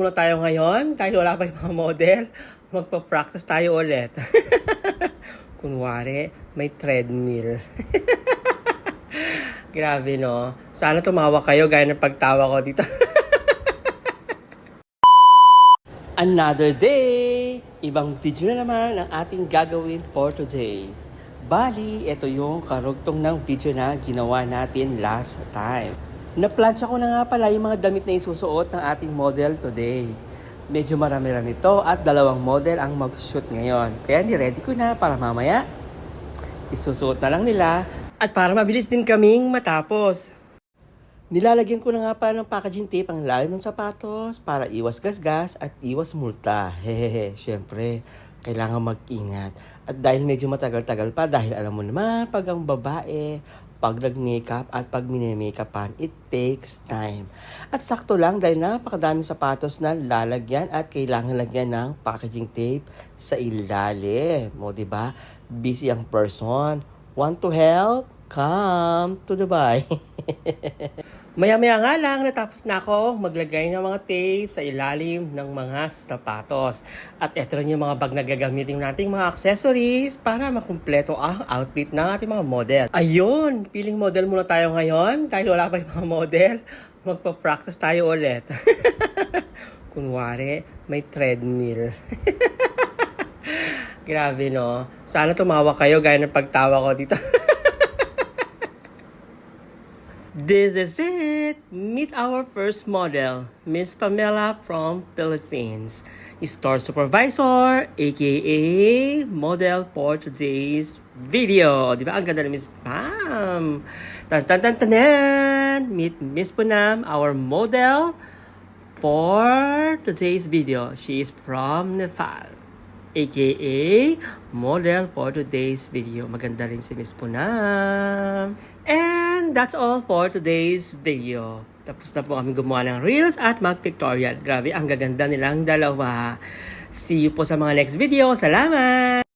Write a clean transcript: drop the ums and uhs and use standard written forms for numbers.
Muna tayo ngayon dahil wala pa yung mga model. Magpa-practice tayo ulit. Kunwari, may treadmill. Grabe no. Sana tumawa kayo gaya ng pagtawa ko dito. Another day! Ibang video na naman ang ating gagawin for today. Bali, ito yung karugtong ng video na ginawa natin last time. Naplansya ko na nga pala yung mga damit na isusuot ng ating model today. Medyo marami-rami ito at dalawang model ang mag-shoot ngayon. Kaya ni-ready ko na para mamaya isusuot na lang nila at para mabilis din kaming matapos. Nilalagyan ko na nga pala ng packaging tape ang lalim ng sapatos para iwas gasgas at iwas multa. Hehehe, syempre, kailangan mag-ingat. At dahil medyo matagal-tagal pa, dahil alam mo naman, pag ang babae, pag nag-makeup at pag mini-makeupan, it takes time. At sakto lang dahil napakadaming sapatos na lalagyan at kailangan lagyan ng packaging tape sa ilalim. O, diba? Busy ang person. Want to help? Come to Dubai. Maya-maya nga lang, natapos na ako maglagay ng mga tape sa ilalim ng mga sapatos. At eto rin yung mga bag na gagamitin nating mga accessories para makumpleto ang outfit ng ating mga model. Ayun, piling model muna tayo ngayon dahil wala pa yung mga model. Magpa-practice tayo ulit. Kunwari, may treadmill. Grabe no. Sana tumawa kayo gaya ng pagtawa ko dito. This is it! Meet our first model, Miss Pamela from Philippines. Store supervisor, aka model for today's video. Di ba? Ang ganda ni Miss Pam. Tan tan tan tanan! Meet Miss Punam, our model for today's video. She is from Nepal, aka model for today's video. Maganda rin si Miss Punam. And that's all for today's video. Tapos na po kami gumawa ng reels at mag-tutorial. Grabe, ang gaganda nilang dalawa. See you po sa mga next video. Salamat!